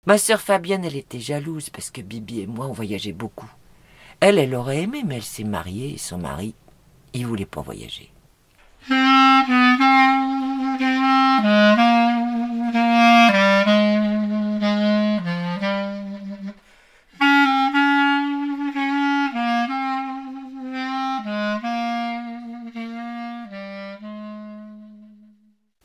Ma sœur Fabienne, elle était jalouse parce que Bibi et moi, on voyageait beaucoup. Elle aurait aimé, mais elle s'est mariée et son mari, il voulait pas voyager.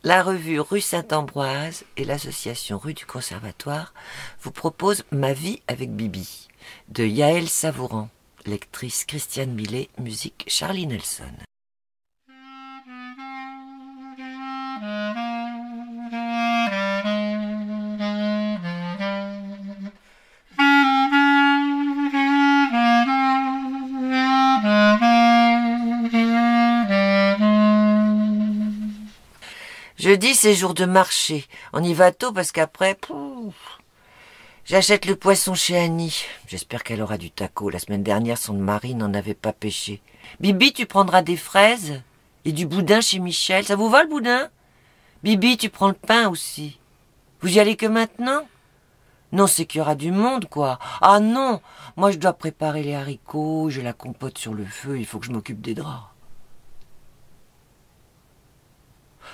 La revue Rue Saint-Ambroise et l'association Rue du Conservatoire vous proposent Ma vie avec Bibi de Yaël Savouran, lectrice Christiane Millet, musique Charlie Nelson. Jeudi, c'est jour de marché. On y va tôt parce qu'après, j'achète le poisson chez Annie. J'espère qu'elle aura du taco. La semaine dernière, son mari n'en avait pas pêché. Bibi, tu prendras des fraises et du boudin chez Michel. Ça vous va le boudin? Bibi, tu prends le pain aussi. Vous y allez que maintenant? Non, c'est qu'il y aura du monde, quoi. Ah non, moi je dois préparer les haricots, j'ai la compote sur le feu, il faut que je m'occupe des draps.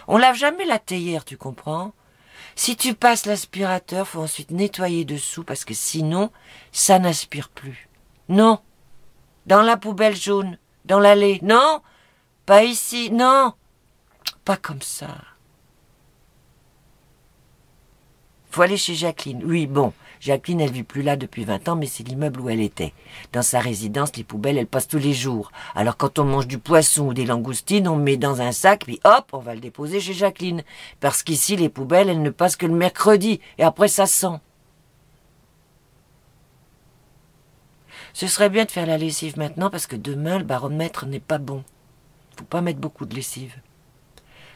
On lave jamais la théière, tu comprends? Si tu passes l'aspirateur, faut ensuite nettoyer dessous parce que sinon, ça n'aspire plus. Non. Dans la poubelle jaune. Dans l'allée. Non. Pas ici. Non. Pas comme ça. Faut aller chez Jacqueline. Oui, bon. Jacqueline, elle vit plus là depuis 20 ans, mais c'est l'immeuble où elle était. Dans sa résidence, les poubelles, elles passent tous les jours. Alors quand on mange du poisson ou des langoustines, on met dans un sac, puis hop, on va le déposer chez Jacqueline. Parce qu'ici, les poubelles, elles ne passent que le mercredi, et après ça sent. Ce serait bien de faire la lessive maintenant, parce que demain, le baromètre n'est pas bon. Faut pas mettre beaucoup de lessive.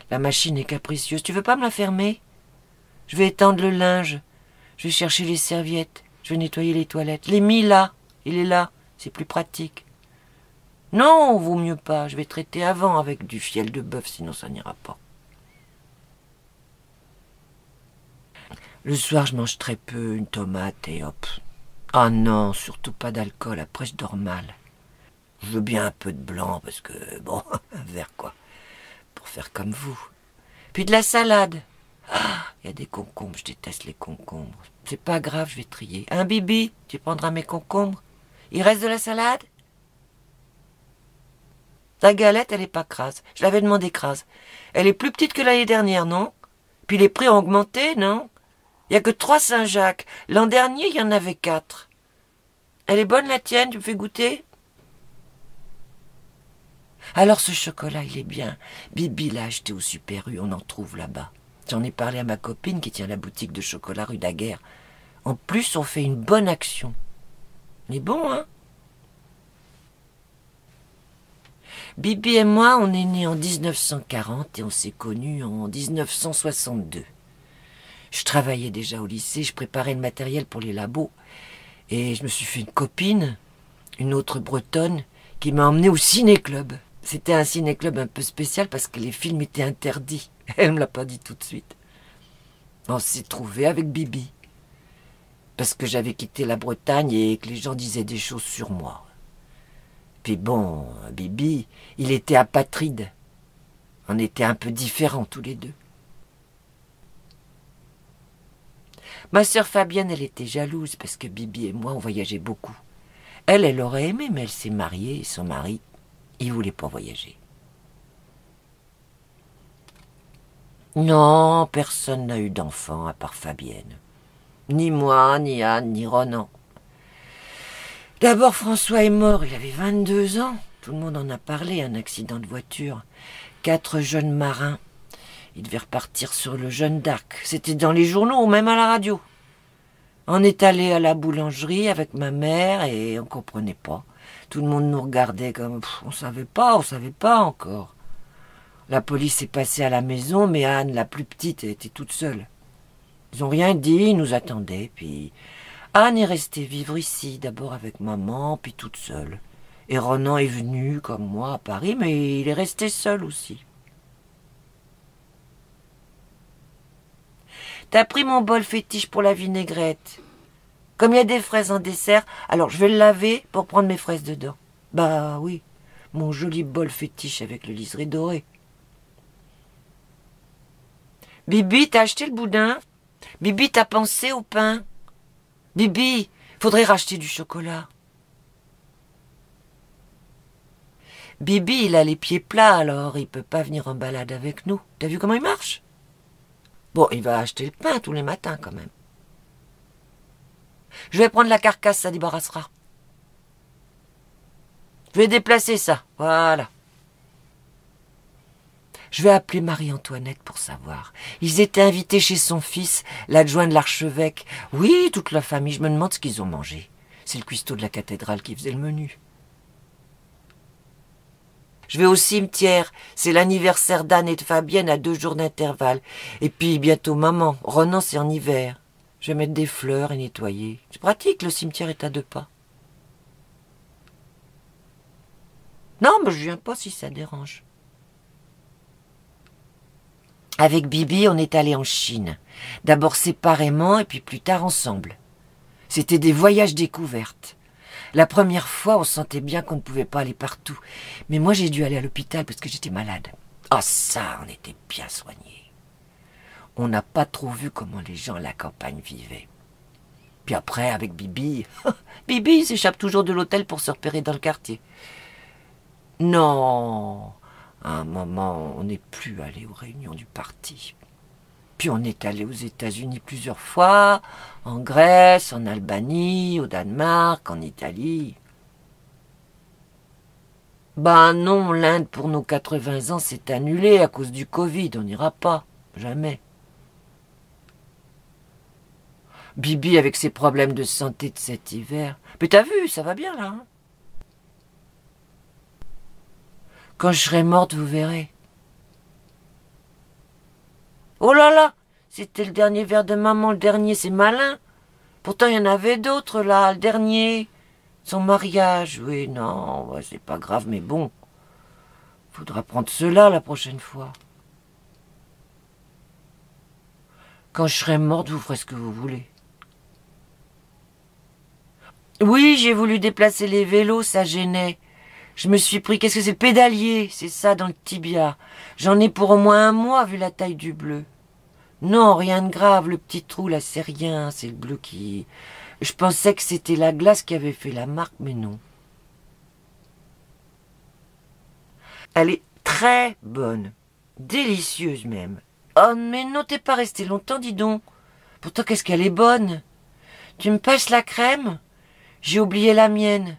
La machine est capricieuse. Tu veux pas me la fermer? Je vais étendre le linge. Je vais chercher les serviettes. Je vais nettoyer les toilettes. Je l'ai mis là. Il est là. C'est plus pratique. Non, vaut mieux pas. Je vais traiter avant avec du fiel de bœuf, sinon ça n'ira pas. Le soir, je mange très peu, une tomate et hop. Ah non, surtout pas d'alcool. Après, je dors mal. Je veux bien un peu de blanc parce que, bon, un verre quoi. Pour faire comme vous. Puis de la salade. Ah, il y a des concombres, je déteste les concombres. C'est pas grave, je vais trier. Hein, Bibi, tu prendras mes concombres? Il reste de la salade? Ta galette, elle est pas crase. Je l'avais demandé crase. Elle est plus petite que l'année dernière, non? Puis les prix ont augmenté, non? Il y a que 3 Saint-Jacques. L'an dernier, il y en avait 4. Elle est bonne, la tienne? Tu me fais goûter? Alors ce chocolat, il est bien. Bibi l'a acheté au Super U, on en trouve là-bas. J'en ai parlé à ma copine qui tient la boutique de chocolat rue Daguerre. En plus, on fait une bonne action. Mais bon, hein? Bibi et moi, on est nés en 1940 et on s'est connus en 1962. Je travaillais déjà au lycée, je préparais le matériel pour les labos. Et je me suis fait une copine, une autre bretonne, qui m'a emmenée au ciné-club. C'était un ciné-club un peu spécial parce que les films étaient interdits. Elle me l'a pas dit tout de suite. On s'est trouvés avec Bibi. Parce que j'avais quitté la Bretagne et que les gens disaient des choses sur moi. Puis bon, Bibi, il était apatride. On était un peu différents tous les deux. Ma sœur Fabienne, elle était jalouse parce que Bibi et moi, on voyageait beaucoup. Elle aurait aimé, mais elle s'est mariée et son mari, il voulait pas voyager. Non, personne n'a eu d'enfant à part Fabienne. Ni moi, ni Anne, ni Ronan. D'abord, François est mort, il avait 22 ans. Tout le monde en a parlé, un accident de voiture. 4 jeunes marins. Ils devaient repartir sur le Jeanne d'Arc. C'était dans les journaux ou même à la radio. On est allé à la boulangerie avec ma mère et on comprenait pas. Tout le monde nous regardait comme on savait pas encore. La police est passée à la maison, mais Anne, la plus petite, était toute seule. Ils ont rien dit, ils nous attendaient, puis Anne est restée vivre ici, d'abord avec maman, puis toute seule. Et Ronan est venu, comme moi, à Paris, mais il est resté seul aussi. T'as pris mon bol fétiche pour la vinaigrette. Comme il y a des fraises en dessert, alors je vais le laver pour prendre mes fraises dedans. Bah oui, mon joli bol fétiche avec le liseré doré. Bibi, t'as acheté le boudin? Bibi, t'as pensé au pain? Bibi, faudrait racheter du chocolat. Bibi, il a les pieds plats, alors il peut pas venir en balade avec nous. T'as vu comment il marche? Bon, il va acheter le pain tous les matins quand même. Je vais prendre la carcasse, ça débarrassera. Je vais déplacer ça, voilà. Je vais appeler Marie-Antoinette pour savoir. Ils étaient invités chez son fils, l'adjoint de l'archevêque. Oui, toute la famille, je me demande ce qu'ils ont mangé. C'est le cuistot de la cathédrale qui faisait le menu. Je vais au cimetière, c'est l'anniversaire d'Anne et de Fabienne à 2 jours d'intervalle. Et puis bientôt maman, Renan c'est en hiver. Je vais mettre des fleurs et nettoyer. C'est pratique, le cimetière est à 2 pas. Non, mais je viens pas si ça dérange. Avec Bibi, on est allé en Chine. D'abord séparément et puis plus tard ensemble. C'était des voyages découvertes. La première fois, on sentait bien qu'on ne pouvait pas aller partout. Mais moi, j'ai dû aller à l'hôpital parce que j'étais malade. Ah ça, on était bien soignés. On n'a pas trop vu comment les gens à la campagne vivaient. Puis après, avec Bibi... Bibi s'échappe toujours de l'hôtel pour se repérer dans le quartier. Non, à un moment, on n'est plus allé aux réunions du parti. Puis on est allé aux États-Unis plusieurs fois, en Grèce, en Albanie, au Danemark, en Italie. Ben non, l'Inde pour nos 80 ans s'est annulée à cause du Covid, on n'ira pas, jamais. Bibi avec ses problèmes de santé de cet hiver. Mais t'as vu, ça va bien là. Hein? Quand je serai morte, vous verrez. Oh là là, c'était le dernier verre de maman, le dernier, c'est malin. Pourtant, il y en avait d'autres, là, le dernier. Son mariage, oui, non, ouais, c'est pas grave, mais bon. Faudra prendre cela la prochaine fois. Quand je serai morte, vous ferez ce que vous voulez. Oui, j'ai voulu déplacer les vélos, ça gênait. Je me suis pris, qu'est-ce que c'est, le pédalier, c'est ça, dans le tibia. J'en ai pour au moins 1 mois, vu la taille du bleu. Non, rien de grave, le petit trou, là, c'est rien, c'est le bleu qui... Je pensais que c'était la glace qui avait fait la marque, mais non. Elle est très bonne, délicieuse même. Oh, mais non, t'es pas resté longtemps, dis donc. Pourtant, qu'est-ce qu'elle est bonne. Tu me passes la crème? J'ai oublié la mienne.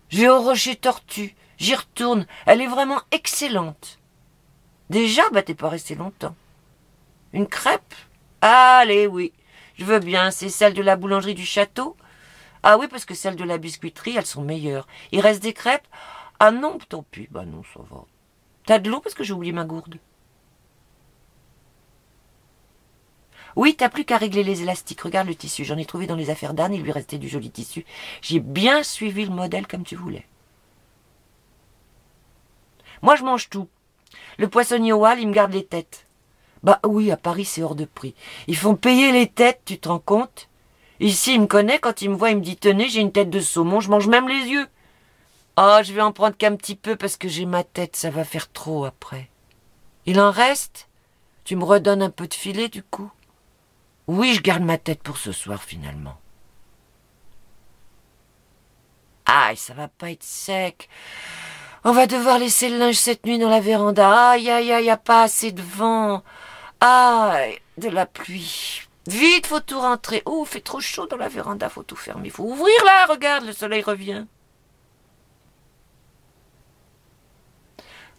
Je vais au Rocher Tortue, j'y retourne, elle est vraiment excellente. Déjà, bah t'es pas resté longtemps. Une crêpe? Allez, oui, je veux bien, c'est celle de la boulangerie du château? Ah oui, parce que celles de la biscuiterie, elles sont meilleures. Il reste des crêpes? Ah non, tant pis, bah non, ça va. T'as de l'eau parce que j'ai oublié ma gourde. Oui, t'as plus qu'à régler les élastiques. Regarde le tissu. J'en ai trouvé dans les affaires d'Anne. Il lui restait du joli tissu. J'ai bien suivi le modèle comme tu voulais. Moi, je mange tout. Le poissonnier au hall, il me garde les têtes. Bah oui, à Paris, c'est hors de prix. Ils font payer les têtes, tu te rends compte? Ici, il me connaît. Quand il me voit, il me dit, tenez, j'ai une tête de saumon. Je mange même les yeux. Oh, je vais en prendre qu'un petit peu parce que j'ai ma tête. Ça va faire trop après. Il en reste? Tu me redonnes un peu de filet, du coup? Oui, je garde ma tête pour ce soir, finalement. Aïe, ça va pas être sec. On va devoir laisser le linge cette nuit dans la véranda. Aïe, aïe, aïe, y a pas assez de vent. Aïe, de la pluie. Vite, faut tout rentrer. Oh, fait trop chaud dans la véranda, faut tout fermer. Faut ouvrir là, regarde, le soleil revient.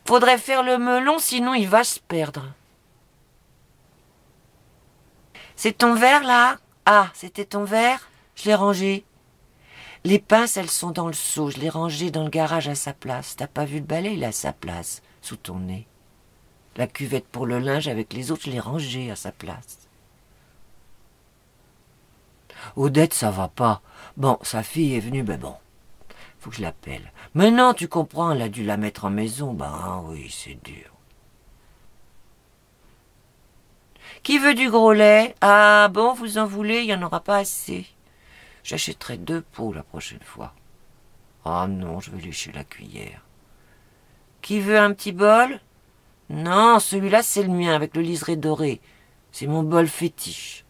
Faudrait faire le melon, sinon il va se perdre. C'est ton verre, là? Ah, c'était ton verre? Je l'ai rangé. Les pinces, elles sont dans le seau. Je l'ai rangé dans le garage à sa place. T'as pas vu le balai? Il est à sa place, sous ton nez. La cuvette pour le linge avec les autres, je l'ai rangée à sa place. Odette, ça va pas. Bon, sa fille est venue, ben bon. Faut que je l'appelle. Mais non, tu comprends, elle a dû la mettre en maison. Ben oui, c'est dur. Qui veut du gros lait? Ah bon, vous en voulez, il n'y en aura pas assez. J'achèterai 2 pots la prochaine fois. Ah non, je vais lécher la cuillère. Qui veut un petit bol? Non, celui-là c'est le mien avec le liseré doré. C'est mon bol fétiche.